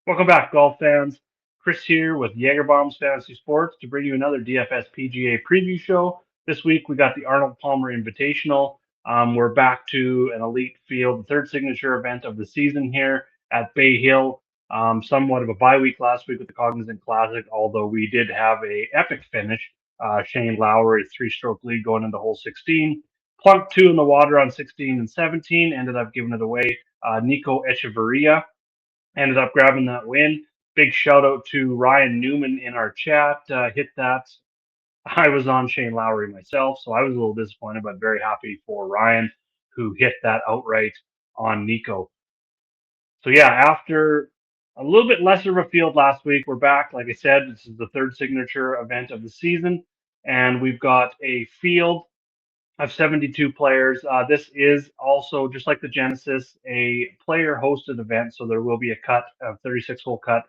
Welcome back, golf fans. Chris here with Jaeger Bombs Fantasy Sports to bring you another DFS PGA preview show. This week we got the Arnold Palmer Invitational. We're back to an elite field, the third signature event of the season here at Bay Hill. Somewhat of a bye week last week with the Cognizant Classic, although we did have a epic finish. Shane Lowry, three-stroke lead going into hole 16. Plunked two in the water on 16 and 17, ended up giving it away. Nico Echeverria ended up grabbing that win. Big shout out to Ryan Newman in our chat. Hit that. I was on Shane Lowry myself, so I was a little disappointed, but very happy for Ryan who hit that outright on Nico. So yeah, after a little bit lesser of a field last week, we're back. Like I said, this is the third signature event of the season, and we've got a field of 72 players. This is also, just like the Genesis, a player hosted event. So there will be a cut of 36-hole cut,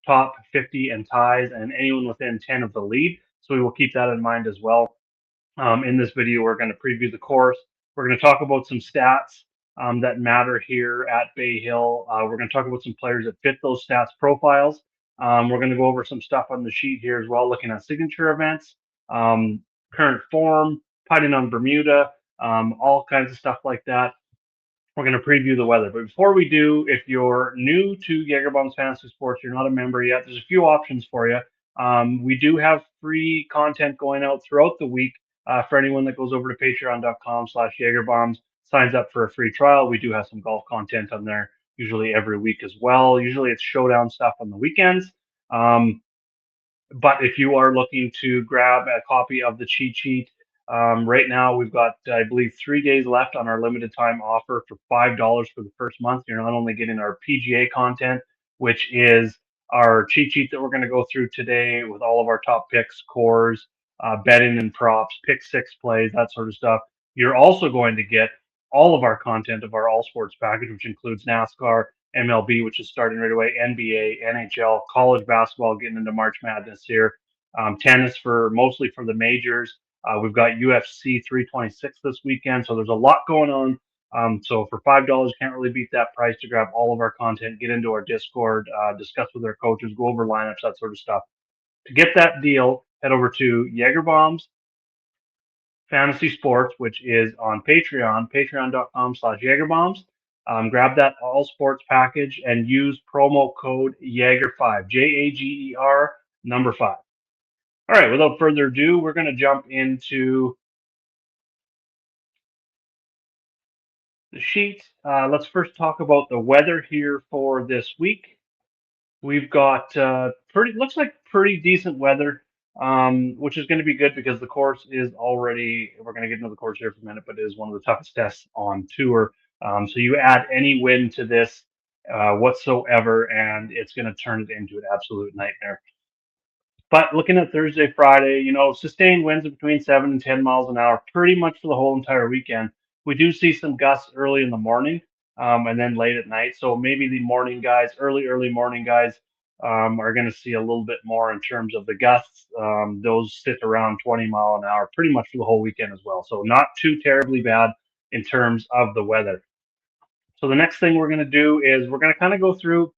top 50 and ties, and anyone within 10 of the lead. So we will keep that in mind as well. In this video, we're going to preview the course. We're going to talk about some stats that matter here at Bay Hill. We're going to talk about some players that fit those stats profiles. We're going to go over some stuff on the sheet here as well, looking at signature events, current form, putting on Bermuda, all kinds of stuff like that. We're going to preview the weather. But before we do, if you're new to Jaeger Bombs Fantasy Sports, you're not a member yet, there's a few options for you. We do have free content going out throughout the week for anyone that goes over to patreon.com/JagerBombs, signs up for a free trial. We do have some golf content on there usually every week as well. Usually it's showdown stuff on the weekends. But if you are looking to grab a copy of the cheat sheet, right now we've got, I believe, 3 days left on our limited time offer for $5 for the first month. You're not only getting our PGA content, which is our cheat sheet that we're going to go through today with all of our top picks, cores, betting and props, pick six plays, that sort of stuff. You're also going to get all of our content of our all sports package, which includes NASCAR, MLB, which is starting right away, NBA, NHL, college basketball, getting into March Madness here, tennis for mostly for the majors. We've got UFC 326 this weekend, so there's a lot going on. So for $5, can't really beat that price to grab all of our content, get into our Discord, discuss with our coaches, go over lineups, that sort of stuff. To get that deal, head over to Jaeger Bombs Fantasy Sports, which is on Patreon, patreon.com/JagerBombs. Grab that all sports package and use promo code Jaeger5, Jager number 5. All right, without further ado, we're going to jump into the sheet. Let's first talk about the weather here for this week. We've got looks like pretty decent weather, which is going to be good because the course is already, we're going to get into the course here for a minute, but it is one of the toughest tests on tour. So you add any wind to this whatsoever, and it's going to turn it into an absolute nightmare. But looking at Thursday, Friday, sustained winds of between 7 and 10 miles an hour pretty much for the whole entire weekend. We do see some gusts early in the morning and then late at night. So maybe the morning guys, early morning guys, are going to see a little bit more in terms of the gusts. Those sit around 20 mile an hour pretty much for the whole weekend as well. So not too terribly bad in terms of the weather. So the next thing we're going to do is we're going to kind of go through,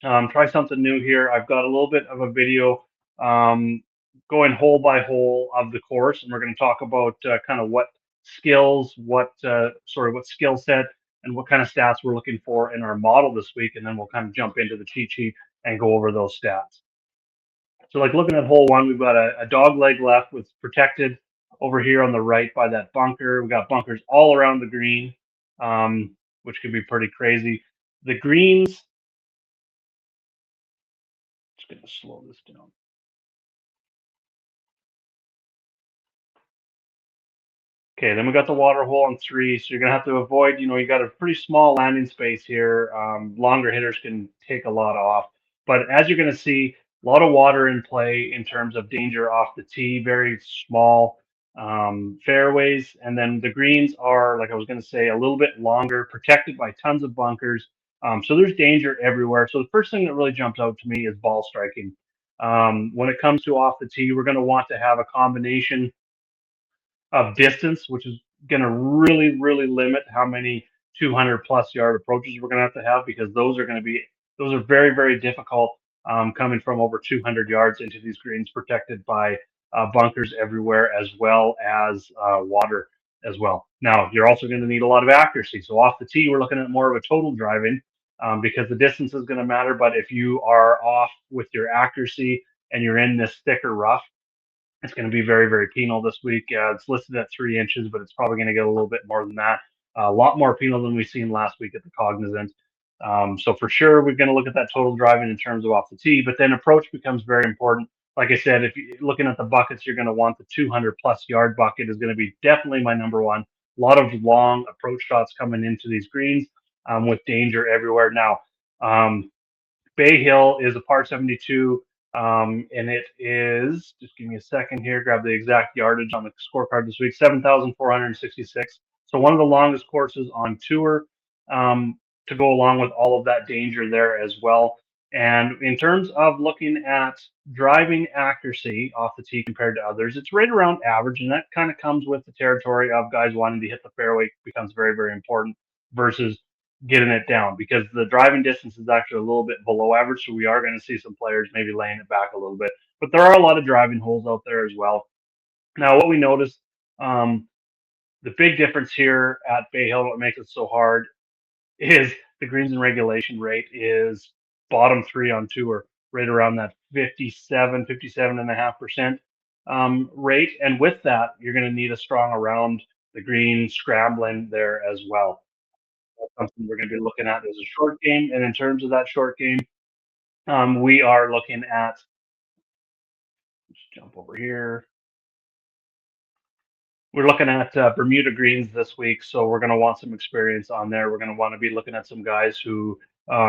try something new here. I've got a little bit of a video going hole by hole of the course, and we're going to talk about kind of what skills, what skill set, and what kind of stats we're looking for in our model this week, and then we'll kind of jump into the cheat sheet and go over those stats. So, like looking at hole one, we've got a dog leg left with protected over here on the right by that bunker. We've got bunkers all around the green, which could be pretty crazy. The greens, just going to slow this down. Okay, then we got the water hole on 3, so you're going to have to avoid, you got a pretty small landing space here. Longer hitters can take a lot off. But as you're going to see, a lot of water in play in terms of danger off the tee, very small fairways. And then the greens are, like I was going to say, a little bit longer, protected by tons of bunkers. So there's danger everywhere. So the first thing that really jumps out to me is ball striking. When it comes to off the tee, we're going to want to have a combination of distance, which is going to really limit how many 200 plus yard approaches we're going to have because those are going to be Those are very, very difficult coming from over 200 yards into these greens, protected by bunkers everywhere, as well as water as well. Now, you're also going to need a lot of accuracy. So off the tee, we're looking at more of a total driving because the distance is going to matter. But if you are off with your accuracy and you're in this thicker rough, it's going to be very, very penal this week. It's listed at 3 inches, but it's probably going to get a little bit more than that. A lot more penal than we've seen last week at the Cognizant. So for sure, we're going to look at that total driving in terms of off the tee, but then approach becomes very important. Like I said, if you're looking at the buckets, you're going to want the 200 plus yard bucket is going to be definitely my number one. A lot of long approach shots coming into these greens with danger everywhere. Now, Bay Hill is a par 72, and it is, just give me a second here, grab the exact yardage on the scorecard this week, 7,466. So one of the longest courses on tour to go along with all of that danger there as well. And in terms of looking at driving accuracy off the tee compared to others, it's right around average, and that kind of comes with the territory of guys wanting to hit the fairway becomes very, very important versus getting it down because the driving distance is actually a little bit below average. So we are going to see some players maybe laying it back a little bit, but there are a lot of driving holes out there as well. Now, what we noticed, the big difference here at Bay Hill, what makes it so hard is the greens and regulation rate is bottom three on tour, right around that 57.5% rate. And with that, you're going to need a strong around the green scrambling there as well. That's something we're going to be looking at as a short game. And in terms of that short game, we are looking at, let's jump over here. We're looking at Bermuda greens this week, so we're going to want some experience on there. We're going to want to be looking at some guys who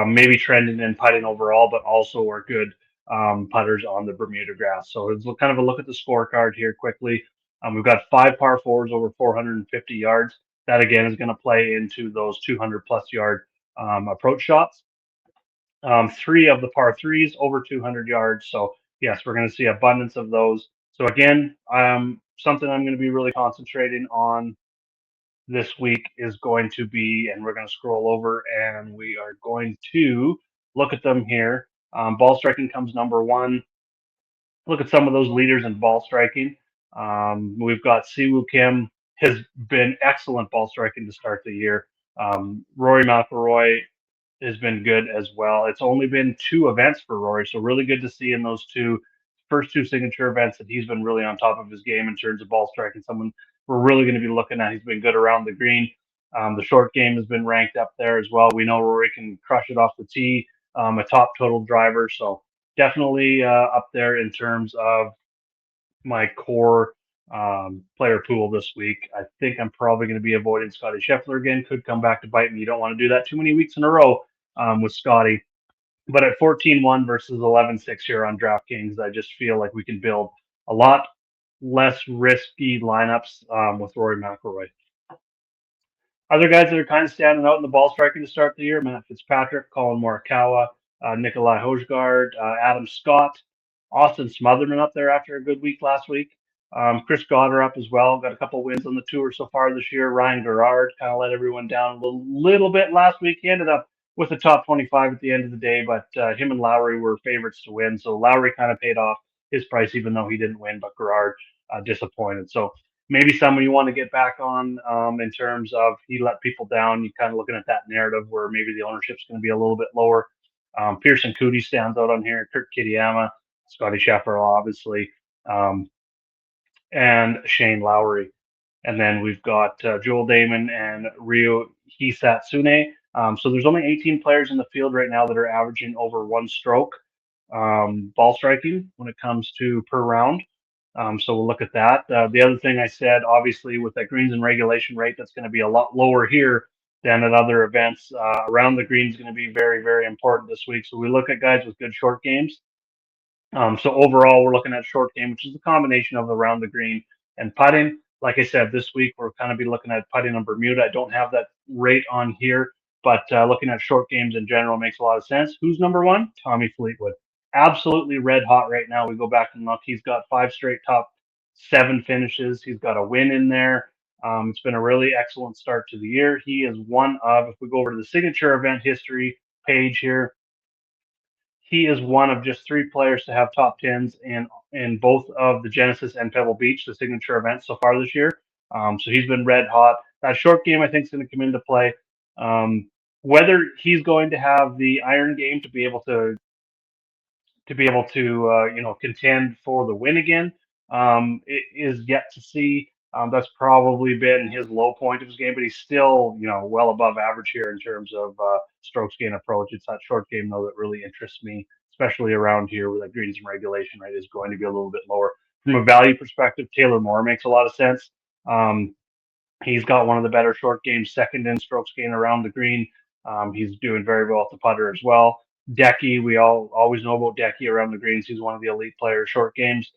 maybe trending in putting overall, but also are good putters on the Bermuda grass. So it's kind of a look at the scorecard here quickly. We've got 5 par 4s over 450 yards. That again is going to play into those 200 plus yard approach shots. 3 of the par 3s over 200 yards. So yes, we're going to see abundance of those. So again, something I'm going to be really concentrating on this week is going to be, and we're going to scroll over and we are going to look at them here. Ball striking comes number one. Look at some of those leaders in ball striking. We've got Siwoo Kim has been excellent ball striking to start the year. Rory McIlroy has been good as well. It's only been 2 events for Rory, so really good to see in those first 2 signature events that he's been really on top of his game in terms of ball striking. Someone we're really going to be looking at. He's been good around the green. The short game has been ranked up there as well. We know Rory can crush it off the tee, a top total driver. So definitely up there in terms of my core player pool this week. I think I'm probably going to be avoiding Scotty Scheffler again. Could come back to bite me. You don't want to do that too many weeks in a row with Scotty. But at 14-1 versus 11-6 here on DraftKings, I just feel like we can build a lot less risky lineups with Rory McIlroy. Other guys that are kind of standing out in the ball striking to start the year: Matt Fitzpatrick, Colin Morikawa, Nikolai Hojgaard, Adam Scott, Austin Smotherman up there after a good week last week. Chris Goddard up as well. Got a couple wins on the tour so far this year. Ryan Gerard kind of let everyone down a little bit last week. He ended up with a top 25 at the end of the day, but him and Lowry were favorites to win. So Lowry kind of paid off his price, even though he didn't win, but Gerard disappointed. So maybe someone you want to get back on in terms of he let people down. You kind of looking at that narrative where maybe the ownership's going to be a little bit lower. Pearson Coody stands out on here. Kurt Kitayama, Scotty Scheffler, obviously, and Shane Lowry. And then we've got Joel Damon and Ryo Hisatsune. So there's only 18 players in the field right now that are averaging over 1 stroke ball striking when it comes to per round. So we'll look at that. The other thing I said, obviously, with that greens and regulation rate, that's going to be a lot lower here than at other events. Around the greens is going to be very, very important this week. So we look at guys with good short games. So overall, we're looking at short game, which is a combination of around the green and putting. Like I said, this week we're kind of be looking at putting on Bermuda. I don't have that rate on here, but looking at short games in general makes a lot of sense. Who's number one? Tommy Fleetwood. Absolutely red hot right now. We go back and look. He's got 5 straight top 7 finishes. He's got a win in there. It's been a really excellent start to the year. He is one of, if we go over to the signature event history page here, he is one of just 3 players to have top tens in both of the Genesis and Pebble Beach, the signature events so far this year. So he's been red hot. That short game, I think, is going to come into play. Um, whether he's going to have the iron game to contend for the win again, it is yet to see. That's probably been his low point of his game, but he's still well above average here in terms of strokes gain approach. It's that short game though that really interests me, especially around here where the greens and regulation rate is going to be a little bit lower. From a value perspective, Taylor Moore makes a lot of sense. Um, He's got one of the better short games, second in strokes gain around the green. He's doing very well at the putter as well. Decky, we all always know about Decky around the greens. He's one of the elite players, short games.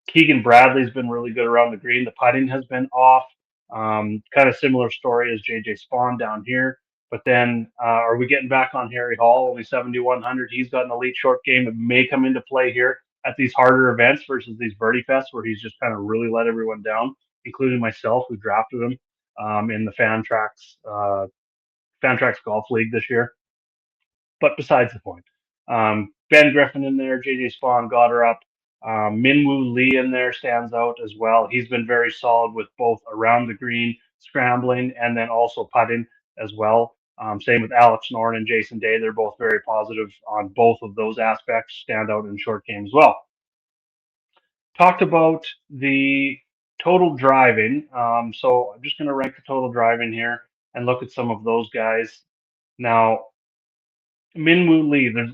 Keegan Bradley's been really good around the green. The putting has been off. Kind of similar story as JJ Spawn down here. But then, are we getting back on Harry Hall? Only 7,100. He's got an elite short game that may come into play here at these harder events versus these birdie fests where he's just kind of really let everyone down, including myself, who drafted him in the Fantrax Golf League this year. But besides the point, Ben Griffin in there, JJ Spawn got her up. Minwoo Lee in there stands out as well. He's been very solid with both around the green, scrambling, and then also putting as well. Same with Alex Noren and Jason Day. They're both very positive on both of those aspects, stand out in short game as well. Talked about the total driving. So I'm just going to rank the total driving here and look at some of those guys. Now, Minwoo Lee, there's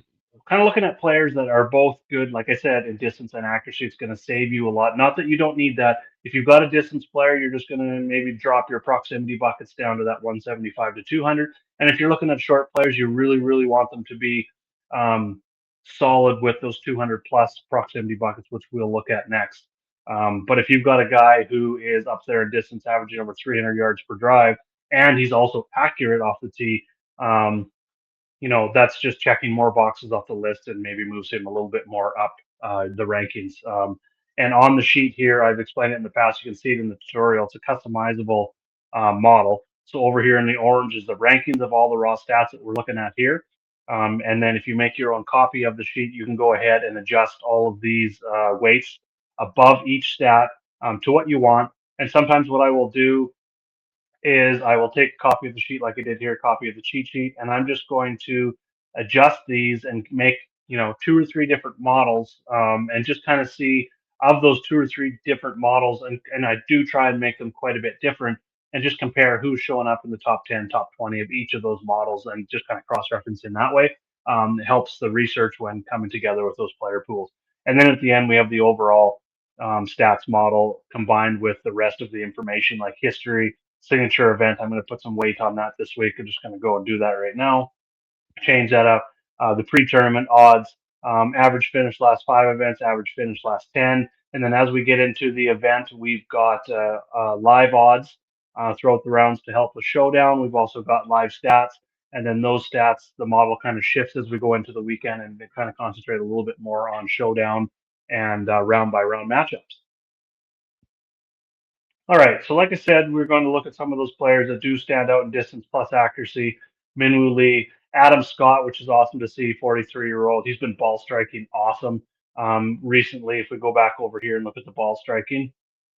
kind of looking at players that are both good, like I said, in distance and accuracy. It's going to save you a lot. Not that you don't need that. If you've got a distance player, you're just going to maybe drop your proximity buckets down to that 175 to 200. And if you're looking at short players, you really, really want them to be solid with those 200 plus proximity buckets, which we'll look at next. But if you've got a guy who is up there in distance, averaging over 300 yards per drive, and he's also accurate off the tee, that's just checking more boxes off the list and maybe moves him a little bit more up the rankings. And on the sheet here, I've explained it in the past. You can see it in the tutorial. It's a customizable model. So over here in the orange is the rankings of all the raw stats that we're looking at here. And then if you make your own copy of the sheet, you can go ahead and adjust all of these weights above each stat to what you want. And sometimes what I will do is I will take a copy of the sheet like I did here, copy of the cheat sheet, and I'm just going to adjust these and make 2 or 3 different models, and just kind of see of those 2 or 3 different models, and I do try and make them quite a bit different, and just compare who's showing up in the top 10, top 20 of each of those models, and just kind of cross-reference in that way. It helps the research when coming together with those player pools. And then at the end, we have the overall stats model combined with the rest of the information like history, signature event. I'm going to put some weight on that this week. I'm just going to go and do that right now. Change that up. The pre-tournament odds, average finish last 5 events, average finish last 10. And then as we get into the event, we've got live odds throughout the rounds to help with showdown. We've also got live stats. And then those stats, the model kind of shifts as we go into the weekend, and they kind of concentrate a little bit more on showdown and round by round matchups. All right, so like I said, we're going to look at some of those players that do stand out in distance plus accuracy. Minwoo Lee, Adam Scott, which is awesome to see, 43-year-old. He's been ball striking awesome recently. If we go back over here and look at the ball striking,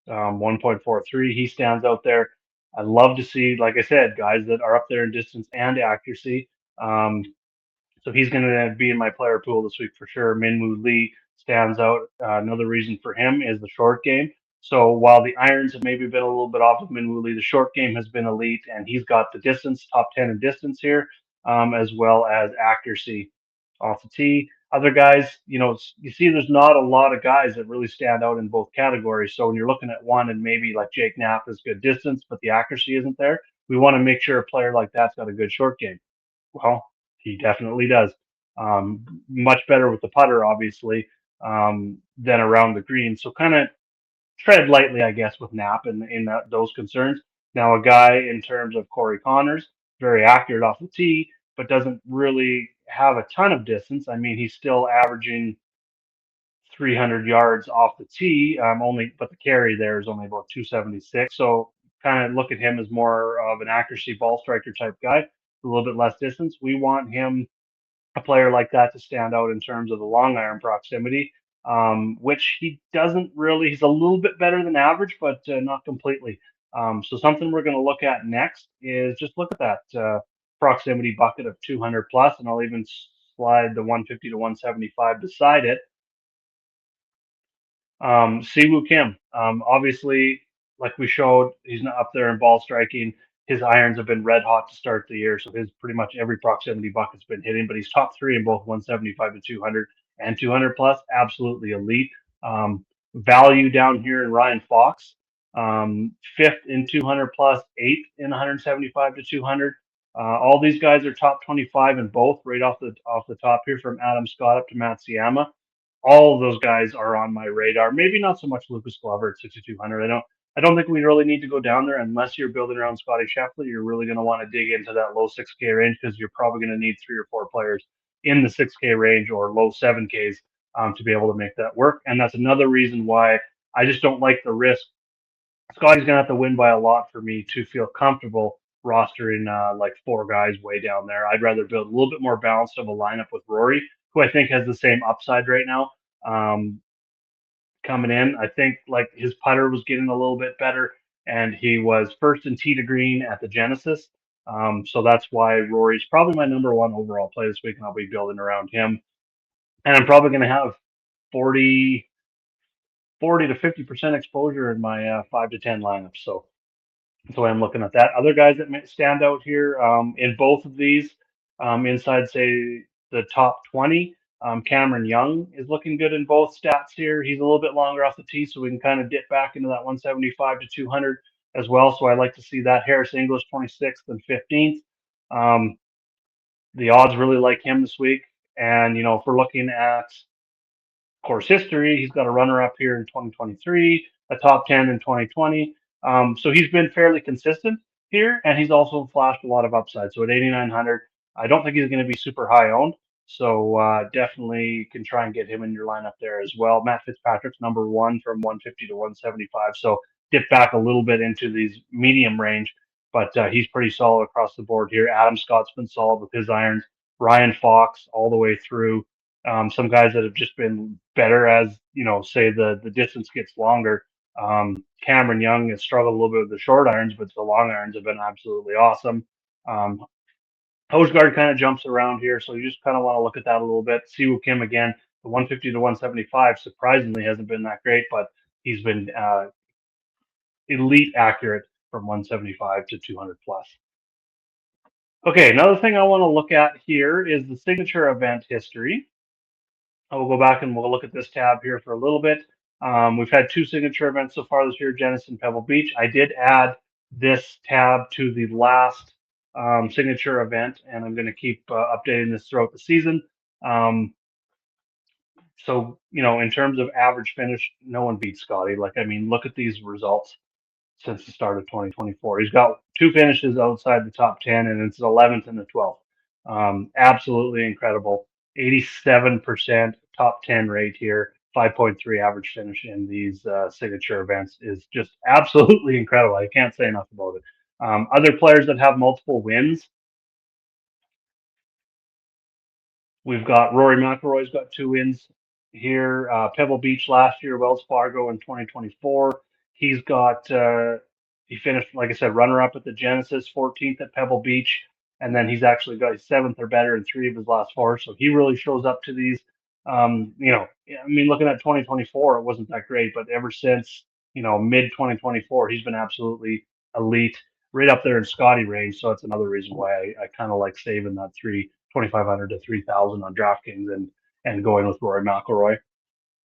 1.43, he stands out there. I love to see, like I said, guys that are up there in distance and accuracy. So he's going to be in my player pool this week for sure. Minwoo Lee stands out. Another reason for him is the short game. So while the irons have maybe been a little bit off of Minwoo Lee, the short game has been elite, and he's got the distance, top 10 in distance here, as well as accuracy off the tee. Other guys, you see there's not a lot of guys that really stand out in both categories. So when you're looking at one and maybe like Jake Knapp is good distance, but the accuracy isn't there, we want to make sure a player like that's got a good short game. Well, he definitely does. Much better with the putter, obviously, than around the green. So kind of tread lightly, I guess, with Knapp in those concerns. Now, a guy in terms of Corey Connors, very accurate off the tee, but doesn't really have a ton of distance. I mean, he's still averaging 300 yards off the tee, but the carry there is only about 276. So kind of look at him as more of an accuracy ball striker type guy, a little bit less distance. We want him a player like that to stand out in terms of the long iron proximity, which he doesn't really. He's a little bit better than average, but not completely. So something we're going to look at next is just look at that proximity bucket of 200 plus, and I'll even slide the 150 to 175 beside it. Siwoo Kim, obviously, like we showed, he's not up there in ball striking. His irons have been red hot to start the year, so his pretty much every proximity bucket's been hitting. But he's top three in both 175 to 200 and 200 plus, absolutely elite. Value down here in Ryan Fox, fifth in 200 plus, eighth in 175 to 200. All these guys are top 25 in both, right off the top here, from Adam Scott up to Matsuyama. All of those guys are on my radar. Maybe not so much Lucas Glover at 6,200. I don't think we really need to go down there unless you're building around Scotty Scheffler. You're really going to want to dig into that low 6K range, because you're probably going to need 3 or 4 players in the 6K range or low 7Ks to be able to make that work. And that's another reason why I just don't like the risk. Scotty's going to have to win by a lot for me to feel comfortable rostering like 4 guys way down there. I'd rather build a little bit more balanced of a lineup with Rory, who I think has the same upside right now. Um, Coming in, I think like his putter was getting a little bit better, and he was first in tee to green at the Genesis. So that's why Rory's probably my number one overall play this week, and I'll be building around him. And I'm probably going to have 40, 40 to 50% exposure in my 5 to 10 lineups. So that's why I'm looking at that. Other guys that may stand out here in both of these, inside, say, the top 20, Cameron Young is looking good in both stats here. He's a little bit longer off the tee, so we can kind of dip back into that 175 to 200 as well. So I like to see that. Harris English, 26th and 15th. Um, the odds really like him this week. And, if we're looking at course history, he's got a runner-up here in 2023, a top 10 in 2020. So he's been fairly consistent here, and he's also flashed a lot of upside. So at 8,900, I don't think he's going to be super high owned. So definitely can try and get him in your lineup there as well. Matt Fitzpatrick's number one from 150 to 175. So dip back a little bit into these medium range, but he's pretty solid across the board here. Adam Scott's been solid with his irons. Ryan Fox all the way through. Some guys that have just been better as, say the distance gets longer. Cameron Young has struggled a little bit with the short irons, but the long irons have been absolutely awesome. Hosgaard kind of jumps around here, so you just kind of want to look at that a little bit. Siwoo Kim again, the 150 to 175 surprisingly hasn't been that great, but he's been elite accurate from 175 to 200 plus. Okay, another thing I want to look at here is the signature event history. I will go back and we'll look at this tab here for a little bit. We've had 2 signature events so far this year, Genesis and Pebble Beach. I did add this tab to the last signature event, and I'm going to keep updating this throughout the season. So, in terms of average finish, no one beats Scotty. Look at these results since the start of 2024. He's got 2 finishes outside the top 10, and it's 11th and the 12th. Absolutely incredible. 87% top 10 rate here. 5.3 average finish in these signature events is just absolutely incredible. I can't say enough about it. Other players that have multiple wins, we've got Rory McIlroy's got 2 wins here. Pebble Beach last year, Wells Fargo in 2024. He's got he finished, like I said, runner-up at the Genesis, 14th at Pebble Beach, and then he's actually got 7th or better in 3 of his last 4. So he really shows up to these. Looking at 2024, it wasn't that great, but ever since mid 2024, he's been absolutely elite, right up there in Scotty range. So that's another reason why I kind of like saving that 2,500 to 3,000 on DraftKings and going with Rory McIlroy.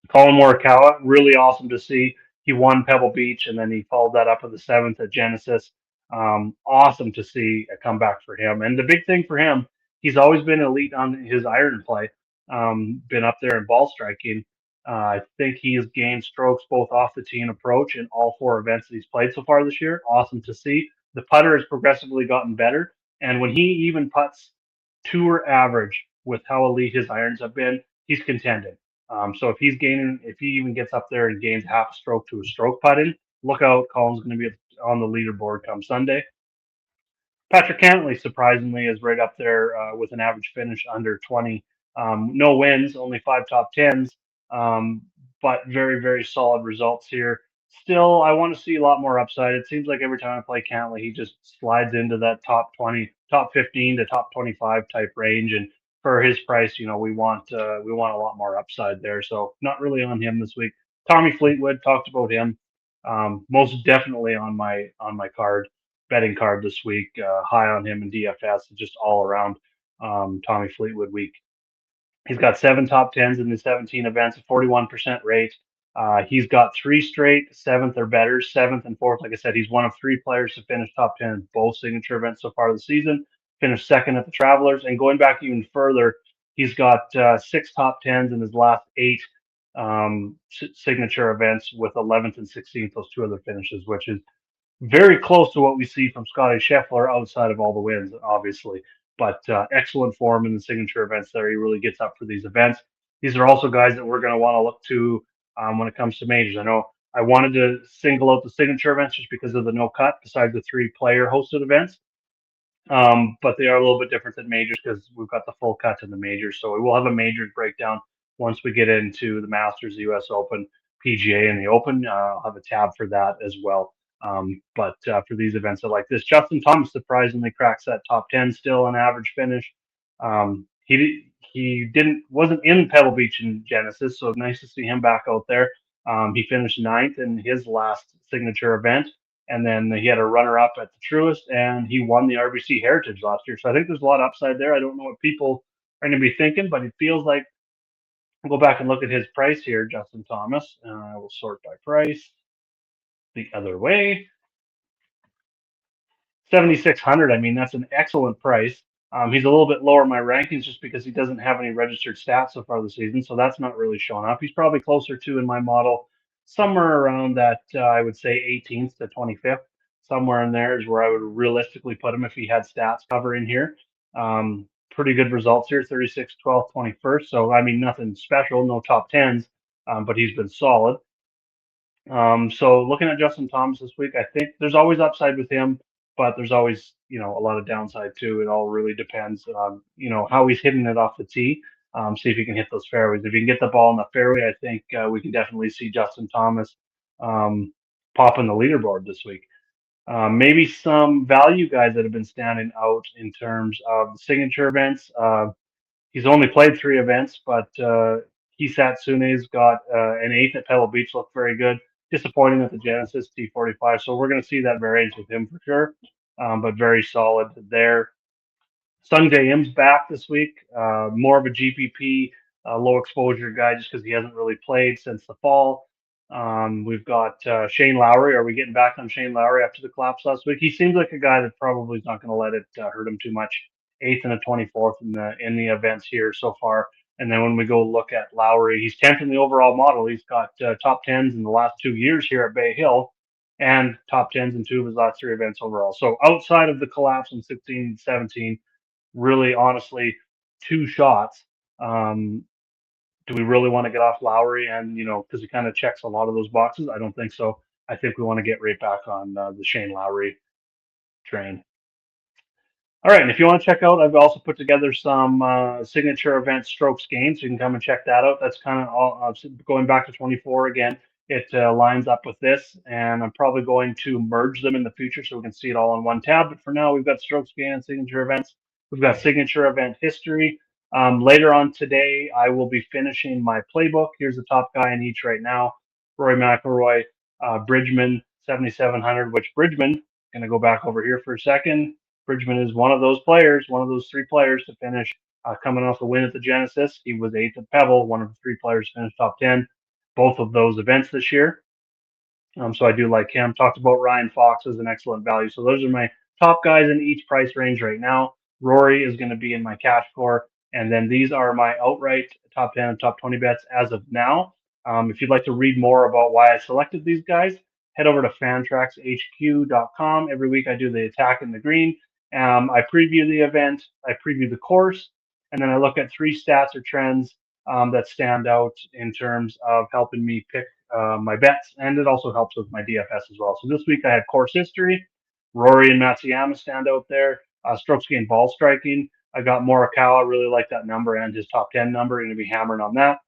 Colin Morikawa, really awesome to see. He won Pebble Beach, and then he followed that up with the 7th at Genesis. Awesome to see a comeback for him. And the big thing for him, he's always been elite on his iron play, been up there in ball striking. I think he has gained strokes both off the tee and approach in all 4 events that he's played so far this year. Awesome to see. The putter has progressively gotten better. And when he even putts tour average with how elite his irons have been, he's contending. So if he even gets up there and gains half a stroke to a stroke putting, look out. Colin's going to be on the leaderboard come Sunday. Patrick Cantley, surprisingly, is right up there with an average finish under 20. No wins, only 5 top 10s, um, but very, very solid results here. Still, I want to see a lot more upside. It seems like every time I play Cantley, he just slides into that top 20, top 15 to top 25 type range. And for his price, we want a lot more upside there. So not really on him this week. Tommy Fleetwood, talked about him. Most definitely on my betting card this week. High on him in DFS, just all around Tommy Fleetwood week. He's got 7 top 10s in the 17 events, a 41% rate. He's got 3 straight seventh or better, seventh and fourth. Like I said, he's one of 3 players to finish top 10 in both signature events so far this season. Finished second at the Travelers, and going back even further, he's got 6 top 10s in his last 8 signature events with 11th and 16th, those 2 other finishes, which is very close to what we see from Scotty Scheffler outside of all the wins, obviously. But excellent form in the signature events there. He really gets up for these events. These are also guys that we're going to want to look to when it comes to majors. I know I wanted to single out the signature events just because of the no cut, besides the 3 player hosted events. But they are a little bit different than majors because we've got the full cut in the majors. So we will have a majors breakdown once we get into the Masters, the U.S. Open, PGA, and the Open. I'll have a tab for that as well. But for these events like this, Justin Thomas surprisingly cracks that top 10 still an average finish. He wasn't in Pebble Beach in Genesis, so nice to see him back out there. He finished ninth in his last signature event, and then he had a runner-up at the Truist, and he won the RBC Heritage last year. So I think there's a lot of upside there. I don't know what people are going to be thinking, but it feels like I'll go back and look at his price here, Justin Thomas. I will sort by price the other way. 7,600. I mean, that's an excellent price. He's a little bit lower in my rankings just because he doesn't have any registered stats so far this season, so that's not really showing up. He's probably closer to, in my model, somewhere around that, I would say 18th to 25th. Somewhere in there is where I would realistically put him if he had stats covering here. Pretty good results here, 36, 12th, 21st. So, I mean, nothing special, no top 10s, but he's been solid. So looking at Justin Thomas this week, I think there's always upside with him, but there's always, a lot of downside too. It all really depends on, how he's hitting it off the tee. See if he can hit those fairways. If he can get the ball in the fairway, I think we can definitely see Justin Thomas pop in the leaderboard this week. Maybe some value guys that have been standing out in terms of the signature events. He's only played 3 events, but Keith Satsune's got an 8th at Pebble Beach, looked very good. Disappointing at the Genesis T45, so we're going to see that variance with him for sure, but very solid there. Sung Jae Im's back this week, more of a GPP, low exposure guy just because he hasn't really played since the fall. We've got Shane Lowry. Are we getting back on Shane Lowry after the collapse last week? He seems like a guy that probably is not going to let it hurt him too much. 8th and a 24th in the events here so far. And then when we go look at Lowry, he's 10th in the overall model. He's got top 10s in the last 2 years here at Bay Hill, and top 10s in 2 of his last 3 events overall. So outside of the collapse in 16, 17, really honestly, 2 shots. Do we really want to get off Lowry? And, because he kind of checks a lot of those boxes? I don't think so. I think we want to get right back on the Shane Lowry train. All right, and if you want to check out, I've also put together some signature event strokes games. So you can come and check that out. That's kind of all going back to 24 again. It lines up with this, and I'm probably going to merge them in the future so we can see it all on one tab. But for now, we've got strokes gain and signature events. We've got signature event history. Later on today, I will be finishing my playbook. Here's the top guy in each right now: Rory McIlroy, Bridgman, 7,700. Which Bridgman? Going to go back over here for a second. Bridgman is one of those players, one of those 3 players to finish coming off the win at the Genesis. He was 8th at Pebble, one of the 3 players to finish top 10, both of those events this year. So I do like him. Talked about Ryan Fox as an excellent value. So those are my top guys in each price range right now. Rory is going to be in my cash core. And then these are my outright top 10 and top 20 bets as of now. If you'd like to read more about why I selected these guys, head over to fantraxhq.com. Every week I do the attack in the green. I preview the event, I preview the course, and then I look at 3 stats or trends that stand out in terms of helping me pick my bets, and it also helps with my DFS as well. So this week I had course history. Rory and Matsuyama stand out there. Strokes gained ball striking. I got Morikawa. Really like that number and his top 10 number. Going to be hammering on that.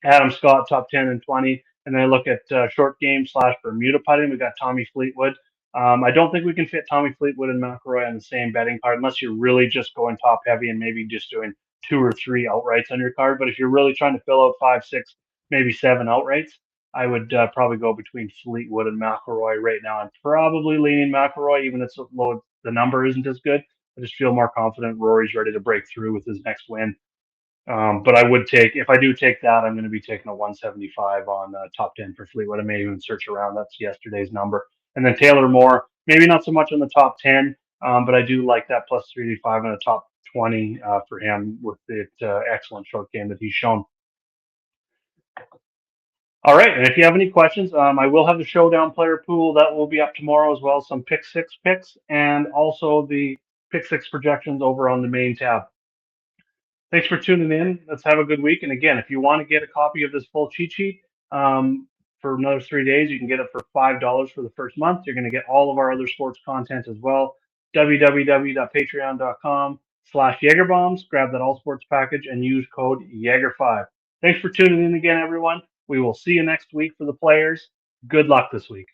Adam Scott, top 10 and 20. And then I look at short game / Bermuda putting. We got Tommy Fleetwood. I don't think we can fit Tommy Fleetwood and McIlroy on the same betting card unless you're really just going top heavy and maybe just doing 2 or 3 outrights on your card. But if you're really trying to fill out 5, 6, maybe 7 outrights, I would probably go between Fleetwood and McIlroy right now. I'm probably leaning McIlroy, even if it's low, the number isn't as good. I just feel more confident Rory's ready to break through with his next win. But I would take, if I do take that, I'm going to be taking a 175 on top 10 for Fleetwood. I may even search around. That's yesterday's number. And then Taylor Moore, maybe not so much on the top 10, but I do like that plus 385 and a top 20 for him with the excellent short game that he's shown. All right, and if you have any questions, I will have the showdown player pool that will be up tomorrow as well. Some pick six picks and also the pick six projections over on the main tab. Thanks for tuning in. Let's have a good week. And again, if you want to get a copy of this full cheat sheet for another 3 days, you can get it for $5 for the first month. You're going to get all of our other sports content as well. www.patreon.com/JagerBombs. Grab that all sports package and use code Jaeger5. Thanks for tuning in again, everyone. We will see you next week for the players. Good luck this week.